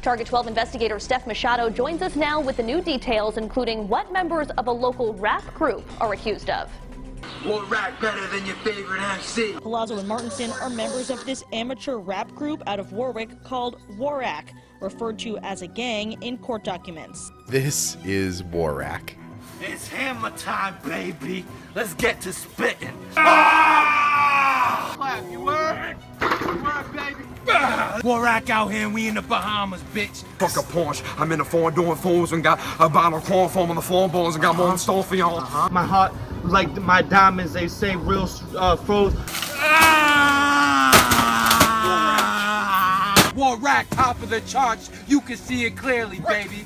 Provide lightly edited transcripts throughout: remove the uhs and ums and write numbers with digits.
Target 12 investigator Steph Machado joins us now with the new details, including what members of a local rap group are accused of. Waraq better than your favorite MC. Palazzo and Martinson are members of this amateur rap group out of Warwick called Waraq, referred to as a gang in court documents. This is Waraq. It's hammer time, baby. Let's get to spitting. Ah! Clap, you word? You word, baby? Waraq out here and we in the Bahamas, bitch. Fuck a Porsche. I'm in the phone doing phones and got a bottle of corn foam on the floor balls and got more in store for y'all. My heart, like my diamonds, they say real froze. Waraq, top of the charts. You can see it clearly, baby.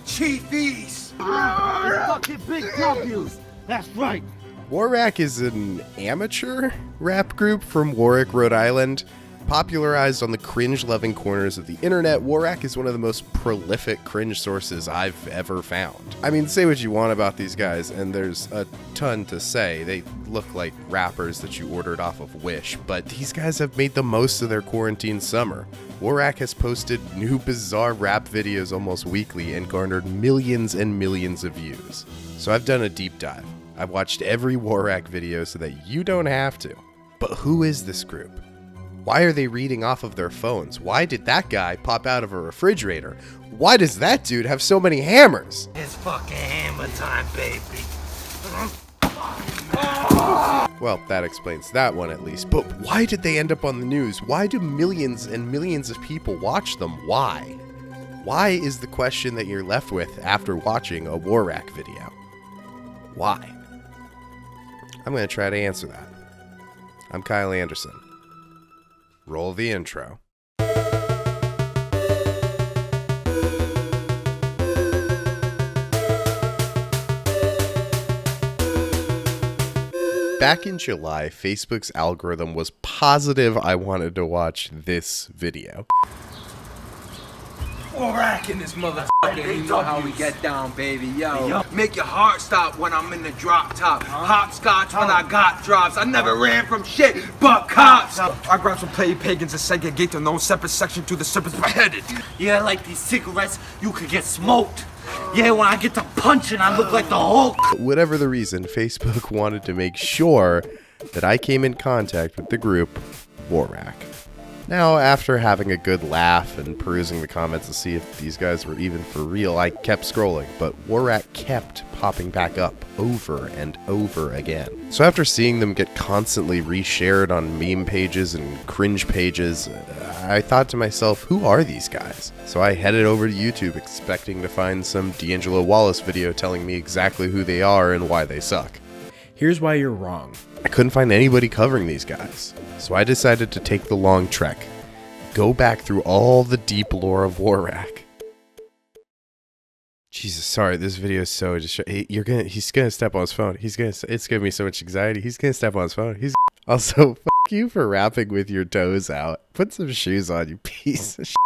Chief East. Fucking big W's. That's right. Waraq is an amateur rap group from Warwick, Rhode Island. Popularized on the cringe-loving corners of the internet, Waraq is one of the most prolific cringe sources I've ever found. I mean, say what you want about these guys, and there's a ton to say. They look like rappers that you ordered off of Wish, but these guys have made the most of their quarantine summer. Waraq has posted new bizarre rap videos almost weekly and garnered millions and millions of views. So I've done a deep dive. I've watched every Waraq video so that you don't have to. But who is this group? Why are they reading off of their phones? Why did that guy pop out of a refrigerator? Why does that dude have so many hammers? It's fucking hammer time, baby. Well, that explains that one at least. But why did they end up on the news? Why do millions and millions of people watch them? Why? Why is the question that you're left with after watching a Waraq video? Why? I'm going to try to answer that. I'm Kyle Anderson. Roll the intro. Back in July, Facebook's algorithm was positive I wanted to watch this video. Waraq in this motherfucker. You know how we get down, baby. Yo. Make your heart stop when I'm in the drop top. Hopscotch when I got drops. I never ran from shit but cops. I grabbed some play pagans and segregate them, no separate section to the serpents beheaded. Yeah, like these cigarettes, you could get smoked. Yeah, when I get to punching, I look like the Hulk. Whatever the reason, Facebook wanted to make sure that I came in contact with the group Waraq. Now, after having a good laugh and perusing the comments to see if these guys were even for real, I kept scrolling, but Waraq kept popping back up over and over again. So after seeing them get constantly reshared on meme pages and cringe pages, I thought to myself, who are these guys? So I headed over to YouTube expecting to find some D'Angelo Wallace video telling me exactly who they are and why they suck. Here's why you're wrong. I couldn't find anybody covering these guys, so I decided to take the long trek, go back through all the deep lore of Waraq. Jesus, sorry, this video is so he's gonna step on his phone. It's giving me so much anxiety. He's gonna step on his phone. Also, fuck you for rapping with your toes out. Put some shoes on, you piece of shit.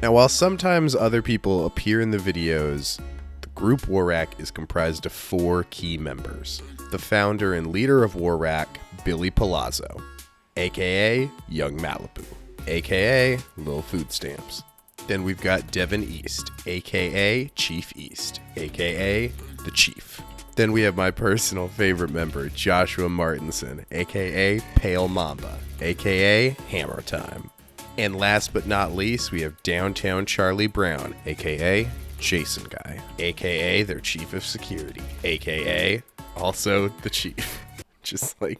Now, while sometimes other people appear in the videos, the group Waraq is comprised of 4 key members. The founder and leader of Waraq, Billy Palazzo, aka Young Malibu, aka Lil Food Stamps. Then we've got Devin East, aka Chief East, aka The Chief. Then we have my personal favorite member, Joshua Martinson, aka Pale Mamba, aka Hammer Time. And last but not least, we have Downtown Charlie Brown, aka Jason Guy, aka their Chief of Security, aka also the Chief. just like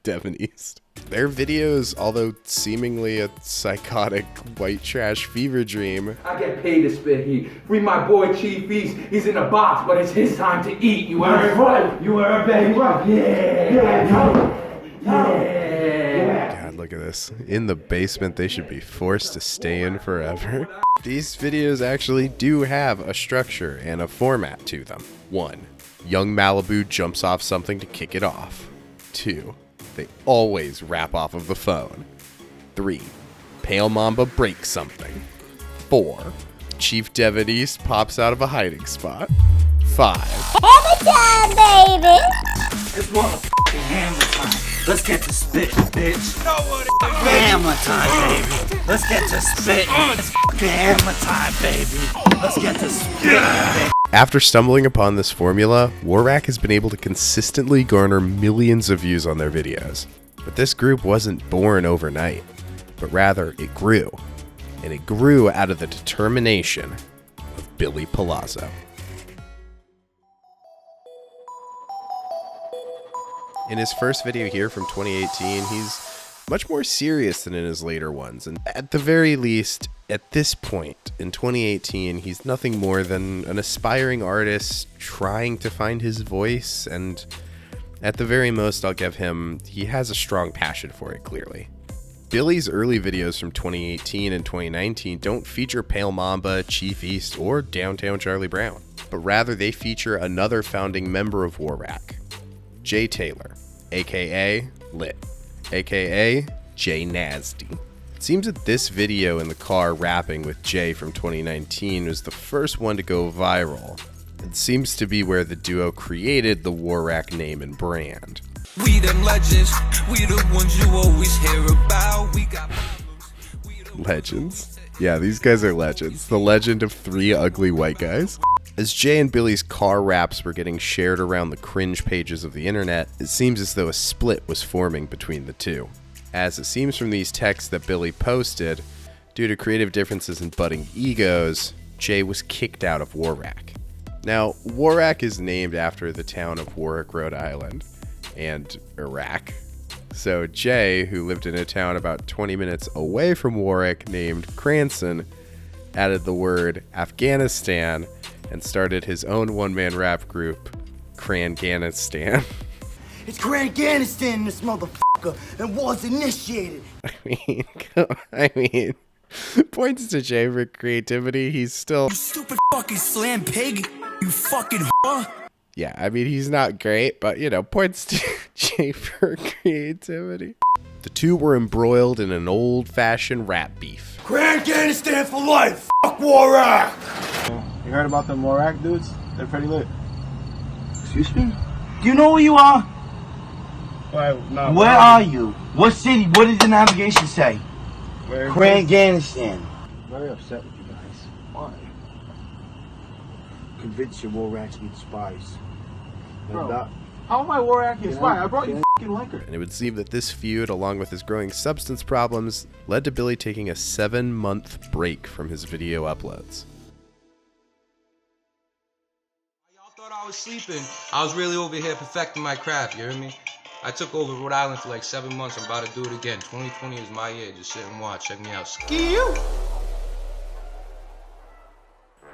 Devin East. Their videos, although seemingly a psychotic white trash fever dream, I get paid to spit heat. Free my boy Chief East. He's in a box, but it's his time to eat. You heard? Right. You heard, baby? Right. Yeah. God, look at this. In the basement, they should be forced to stay in forever. These videos actually do have a structure and a format to them. 1. Young Malibu jumps off something to kick it off. 2. They always rap off of the phone. 3. Pale Mamba breaks something. 4. Chief Devin East pops out of a hiding spot. 5. Hammer time, baby! It's motherfucking hammer time. Let's get to spitting, bitch. Hammer time, baby. Let's get to spitting. It's hammer time, baby. Let's get to spitting, bitch. After stumbling upon this formula, Waraq has been able to consistently garner millions of views on their videos. But this group wasn't born overnight, but rather it grew. And it grew out of the determination of Billy Palazzo. In his first video here from 2018, he's much more serious than in his later ones, and at the very least, at this point in 2018, he's nothing more than an aspiring artist trying to find his voice, and at the very most, I'll give him, he has a strong passion for it, clearly. Billy's early videos from 2018 and 2019 don't feature Pale Mamba, Chief East, or Downtown Charlie Brown, but rather they feature another founding member of Waraq, Jay Taylor, aka Lit, aka Jay Nasty. It seems that this video in the car rapping with Jay from 2019 was the first one to go viral. It seems to be where the duo created the Waraq name and brand. We them legends, we the ones you always hear about. We got Legends? Yeah, these guys are legends. The legend of 3 ugly white guys. As Jay and Billy's car raps were getting shared around the cringe pages of the internet, it seems as though a split was forming between the two. As it seems from these texts that Billy posted, due to creative differences and budding egos, Jay was kicked out of Waraq. Now, Waraq is named after the town of Warwick, Rhode Island, and Iraq. So Jay, who lived in a town about 20 minutes away from Warwick named Cranston, added the word Afghanistan and started his own one-man rap group, Cranganistan. It's Cranganistan, this motherfucker, and war's initiated. I mean, points to Jay for creativity. He's still... You stupid fucking slam pig, you fucking whore. Yeah, I mean, he's not great, but, you know, points to Jay for creativity. The two were embroiled in an old-fashioned rap beef. Cranganistan for life! Fuck Waraq! You heard about them Waraq dudes? They're pretty lit. Excuse me? Do you know who you are? No, Where are you? What city? What did the navigation say? Cranganistan. Very upset with you guys. Why? Convinced your Waraq to be the spies. Bro, how am I Waraq your spy? I brought you fucking liquor. And it would seem that this feud, along with his growing substance problems, led to Billy taking a 7-month break from his video uploads. Y'all thought I was sleeping. I was really over here perfecting my craft, you hear me? I took over Rhode Island for like 7 months. I'm about to do it again. 2020 is my year. Just sit and watch. Check me out. Ski you!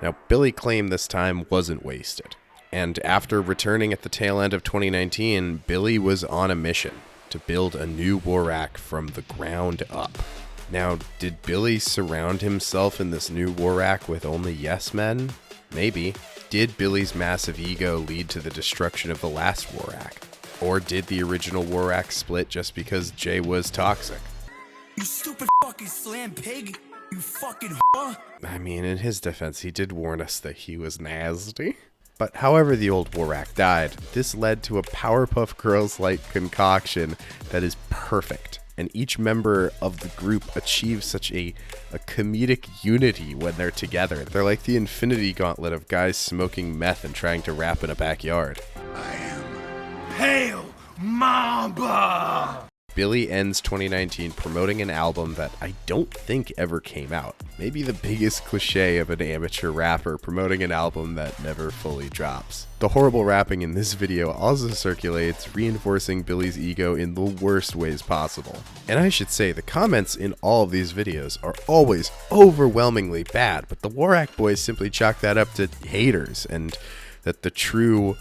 Now, Billy claimed this time wasn't wasted. And after returning at the tail end of 2019, Billy was on a mission to build a new Waraq from the ground up. Now, did Billy surround himself in this new Waraq with only yes men? Maybe. Did Billy's massive ego lead to the destruction of the last Waraq? Or did the original Waraq split just because Jay was toxic? You stupid fucking slam pig, you fucking whore. I mean, in his defense, he did warn us that he was nasty. But however the old Waraq died, this led to a Powerpuff Girls-like concoction that is perfect. And each member of the group achieves such a comedic unity when they're together. They're like the Infinity Gauntlet of guys smoking meth and trying to rap in a backyard. I am Pale Mamba! Billy ends 2019 promoting an album that I don't think ever came out. Maybe the biggest cliche of an amateur rapper promoting an album that never fully drops. The horrible rapping in this video also circulates, reinforcing Billy's ego in the worst ways possible. And I should say, the comments in all of these videos are always overwhelmingly bad, but the Waraq boys simply chalk that up to haters, and that the true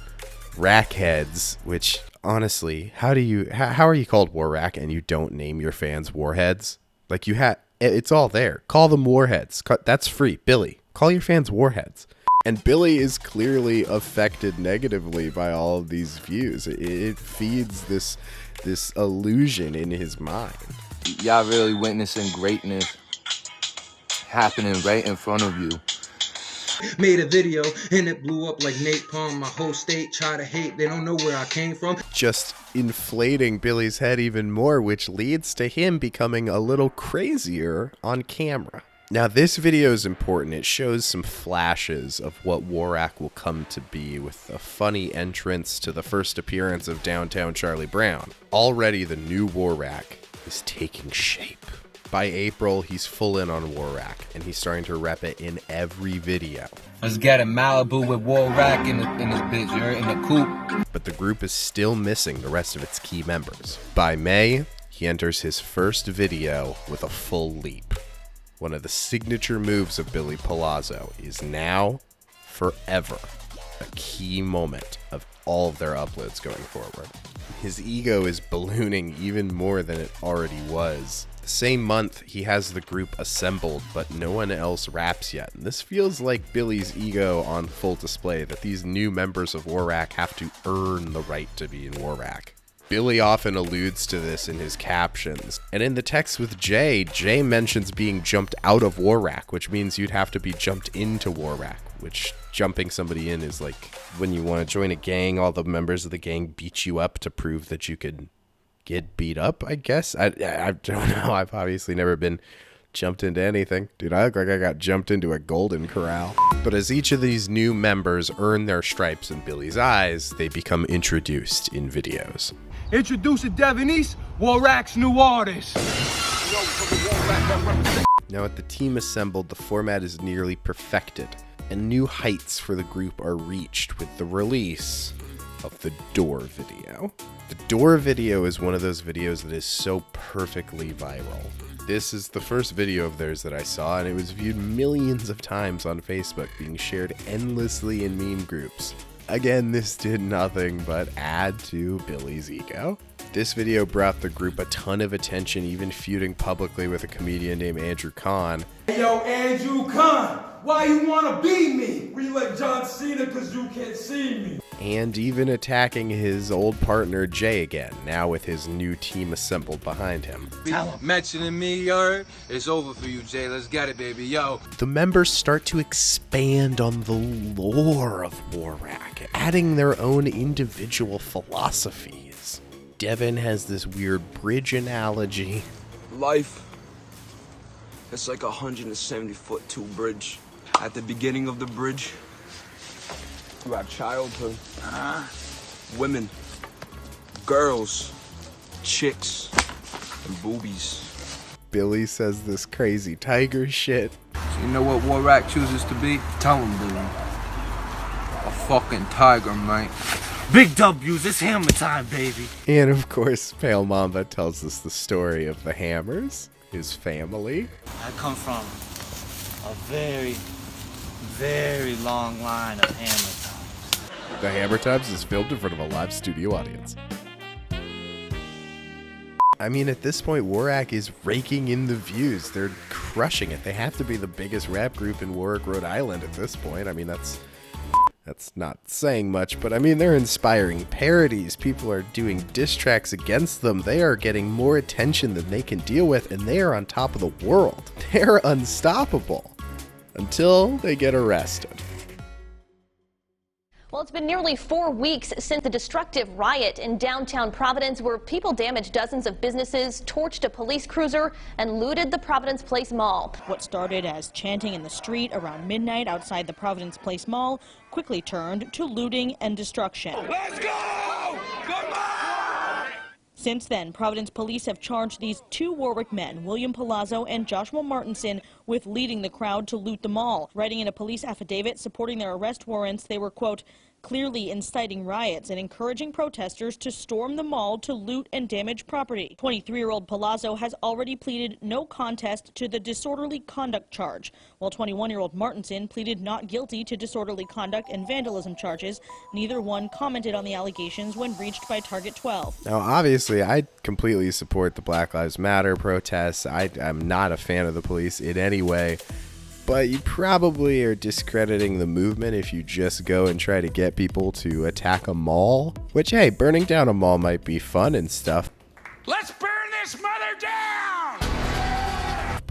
rack heads, which honestly, how are you called Waraq and you don't name your fans Warheads? Like, it's all there. Call them Warheads. That's free. Billy, call your fans Warheads. And Billy is clearly affected negatively by all of these views. It feeds this illusion in his mind. Y'all really witnessing greatness happening right in front of you. Made a video and it blew up like napalm. My whole state try to hate. They don't know where I came from. just inflating Billy's head even more, which leads to him becoming a little crazier on camera. Now, this video is important. It shows some flashes of what Waraq will come to be, with a funny entrance to the first appearance of Downtown Charlie Brown. Already, the new Waraq is taking shape. By April, he's full in on Waraq, and he's starting to rep it in every video. Let's get a Malibu with Waraq in this bitch, you're in the coupe. But the group is still missing the rest of its key members. By May, he enters his first video with a full leap. One of the signature moves of Billy Palazzo is now, forever, a key moment of all of their uploads going forward. His ego is ballooning even more than it already was. The same month, he has the group assembled, but no one else raps yet. And this feels like Billy's ego on full display, that these new members of Waraq have to earn the right to be in Waraq. Billy often alludes to this in his captions. And in the text with Jay, Jay mentions being jumped out of Waraq, which means you'd have to be jumped into Waraq, which jumping somebody in is like when you want to join a gang, all the members of the gang beat you up to prove that you could get beat up, I guess. I don't know. I've obviously never been jumped into anything. Dude, I look like I got jumped into a golden corral. But as each of these new members earn their stripes in Billy's eyes, they become introduced in videos. Introducing Devin East, Waraq's new artist. Now with the team assembled, the format is nearly perfected, and new heights for the group are reached with the release of the Door video. The Door video is one of those videos that is so perfectly viral. This is the first video of theirs that I saw, and it was viewed millions of times on Facebook, being shared endlessly in meme groups. Again, this did nothing but add to Billy's ego. This video brought the group a ton of attention, even feuding publicly with a comedian named Andrew Kahn. Hey, yo, Andrew Kahn, why you wanna beat me? We like John Cena cause you can't see me. And even attacking his old partner Jay again, now with his new team assembled behind him. Mentioning me, it's over for you, Jay. Let's get it, baby. Yo. The members start to expand on the lore of Waraq, adding their own individual philosophies. Devin has this weird bridge analogy. Life, it's like a 170-foot tall bridge. At the beginning of the bridge, you have childhood, women, girls, chicks, and boobies. Billy says this crazy tiger shit. So you know what Waraq chooses to be? Tell him, Billy. A fucking tiger, mate. Big W's, it's hammer time, baby. And of course, Pale Mamba tells us the story of the Hammers, his family. I come from a very, very long line of hammer times. The Hammer Times is filmed in front of a live studio audience. I mean, at this point, Waraq is raking in the views. They're crushing it. They have to be the biggest rap group in Warwick, Rhode Island at this point. I mean, that's not saying much, but I mean, they're inspiring parodies. People are doing diss tracks against them. They are getting more attention than they can deal with, and they are on top of the world. They're unstoppable until they get arrested. Well, it's been nearly 4 weeks since the destructive riot in downtown Providence, where people damaged dozens of businesses, torched a police cruiser, and looted the Providence Place Mall. What started as chanting in the street around midnight outside the Providence Place Mall quickly turned to looting and destruction. Let's go! Come on! Since then, Providence police have charged these two Warwick men, William Palazzo and Joshua Martinson, with leading the crowd to loot the mall. Writing in a police affidavit supporting their arrest warrants, they were, quote, clearly inciting riots and encouraging protesters to storm the mall to loot and damage property. 23-year-old Palazzo has already pleaded no contest to the disorderly conduct charge, while 21-year-old Martinson pleaded not guilty to disorderly conduct and vandalism charges. Neither one commented on the allegations when reached by Target 12. Now, obviously, I completely support the Black Lives Matter protests. I'm not a fan of the police in any way. But you probably are discrediting the movement if you just go and try to get people to attack a mall. Which, hey, burning down a mall might be fun and stuff. Let's burn this mother down!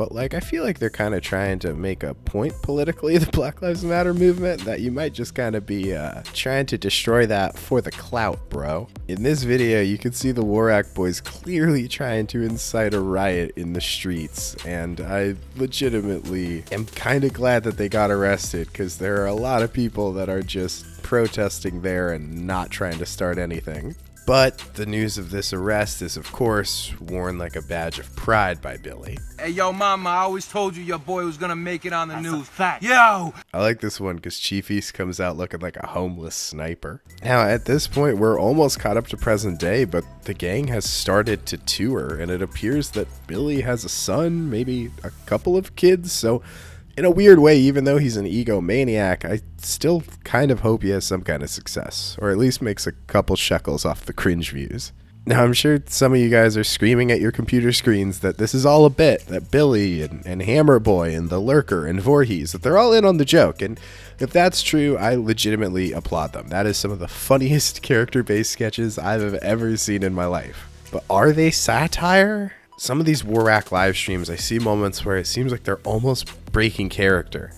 but like I feel like they're kind of trying to make a point politically, the Black Lives Matter movement, that you might just kind of be trying to destroy that for the clout, bro. In this video, you can see the Waraq boys clearly trying to incite a riot in the streets, and I legitimately am kind of glad that they got arrested, because there are a lot of people that are just protesting there and not trying to start anything. But the news of this arrest is, of course, worn like a badge of pride by Billy. Hey, yo, mama, I always told you your boy was gonna make it on the news. Fact. Yo! I like this one because Chief East comes out looking like a homeless sniper. Now, at this point, we're almost caught up to present day, but the gang has started to tour, and it appears that Billy has a son, maybe a couple of kids, so in a weird way, even though he's an egomaniac, I still kind of hope he has some kind of success, or at least makes a couple shekels off the Cringe views. Now, I'm sure some of you guys are screaming at your computer screens that this is all a bit, that Billy and Hammer Boy and the Lurker and Voorhees, that they're all in on the joke, and if that's true, I legitimately applaud them. That is some of the funniest character-based sketches I've ever seen in my life. But are they satire? Some of these Waraq live streams, I see moments where it seems like they're almost breaking character.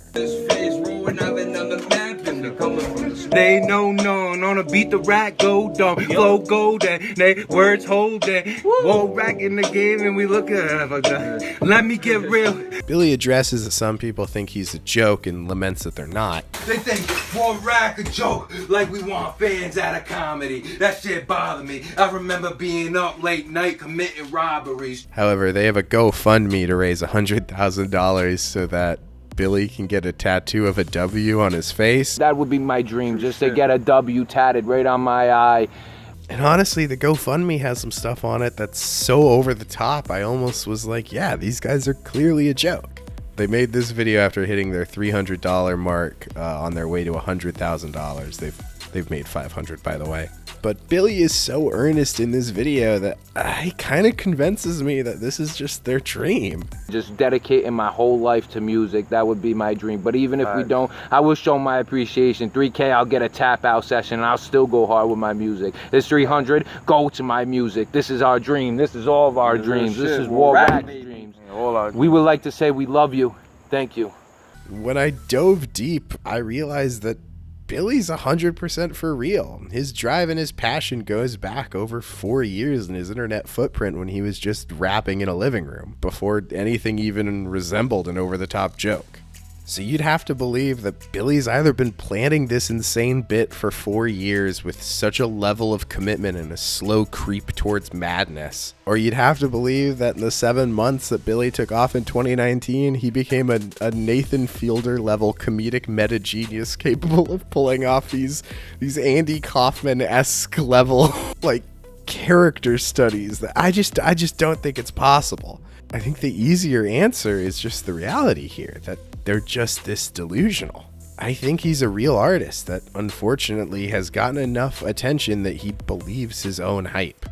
They know none on a beat the rack go dumb, flow golden, they words holding, Waraq in the game and we look at let me get real. Billy addresses that some people think he's a joke and laments that they're not. They think Waraq a joke, like we want fans out of comedy. That shit bothered me. I remember being up late night committing robberies. However, they have a GoFundMe to raise $100,000 so that Billy can get a tattoo of a W on his face. That would be my dream, just to get a W tatted right on my eye. And honestly, the GoFundMe has some stuff on it that's so over the top, I almost was like, yeah, these guys are clearly a joke. They made this video after hitting their $300 mark on their way to $100,000. They've made $500, by the way. But Billy is so earnest in this video that it kind of convinces me that this is just their dream. Just dedicating my whole life to music, that would be my dream. But even if we don't, I will show my appreciation. 3K, I'll get a tap out session and I'll still go hard with my music. It's 300, go to my music. This is our dream. This is all of our dreams. This is Waraq's dreams. We would like to say we love you. Thank you. When I dove deep, I realized that Billy's 100% for real. His drive and his passion goes back over 4 years in his internet footprint when he was just rapping in a living room, before anything even resembled an over-the-top joke. So you'd have to believe that Billy's either been planning this insane bit for 4 years with such a level of commitment and a slow creep towards madness, or you'd have to believe that in the 7 months that Billy took off in 2019, he became a Nathan Fielder level comedic meta genius capable of pulling off these Andy Kaufman-esque level like character studies that I just don't think it's possible. I think the easier answer is just the reality here, that they're just this delusional. I think he's a real artist that unfortunately has gotten enough attention that he believes his own hype.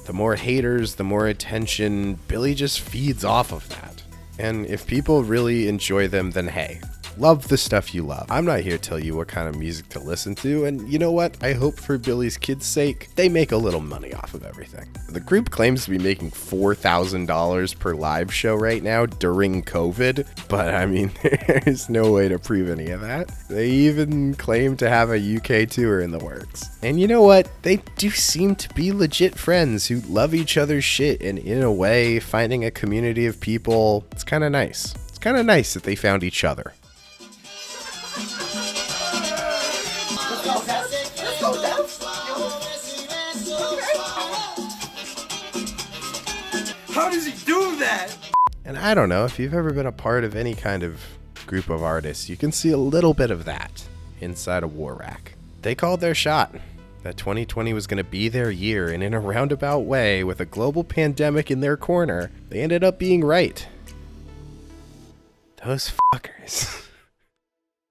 The more haters, the more attention, Billy just feeds off of that. And if people really enjoy them, then hey, love the stuff you love. I'm not here to tell you what kind of music to listen to, and you know what? I hope for Billy's kids' sake, they make a little money off of everything. The group claims to be making $4,000 per live show right now during COVID, but I mean, there's no way to prove any of that. They even claim to have a UK tour in the works. And you know what? They do seem to be legit friends who love each other's shit, and in a way, finding a community of people, it's kind of nice. It's kind of nice that they found each other. How does he do that? And I don't know, if you've ever been a part of any kind of group of artists, you can see a little bit of that inside of Waraq. They called their shot. That 2020 was going to be their year, and in a roundabout way, with a global pandemic in their corner, they ended up being right. Those fuckers.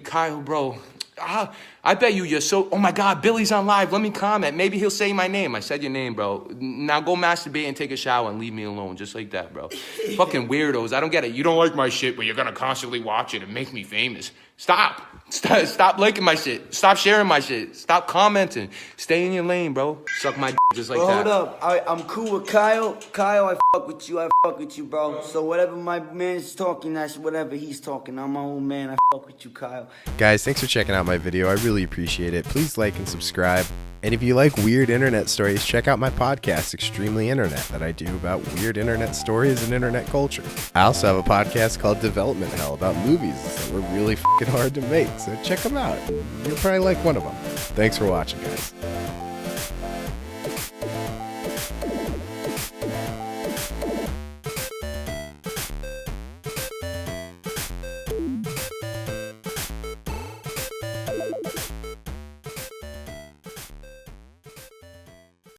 Kyle, bro, I bet you're so... Oh my God, Billy's on live. Let me comment. Maybe he'll say my name. I said your name, bro. Now go masturbate and take a shower and leave me alone. Just like that, bro. Fucking weirdos. I don't get it. You don't like my shit, but you're gonna constantly watch it and make me famous. Stop liking my shit. Stop sharing my shit. Stop commenting. Stay in your lane, bro. Suck my just like that. Hold up. I'm cool with Kyle. Kyle, I fuck with you. I fuck with you, bro. So whatever my man's talking, that's whatever he's talking. I'm my own man. I fuck with you, Kyle. Guys, thanks for checking out my video. I really appreciate it. Please like and subscribe. And if you like weird internet stories, check out my podcast, Extremely Internet, that I do about weird internet stories and internet culture. I also have a podcast called Development Hell about movies that were really fucking hard to make, so check them out. You'll probably like one of them. Thanks for watching, guys.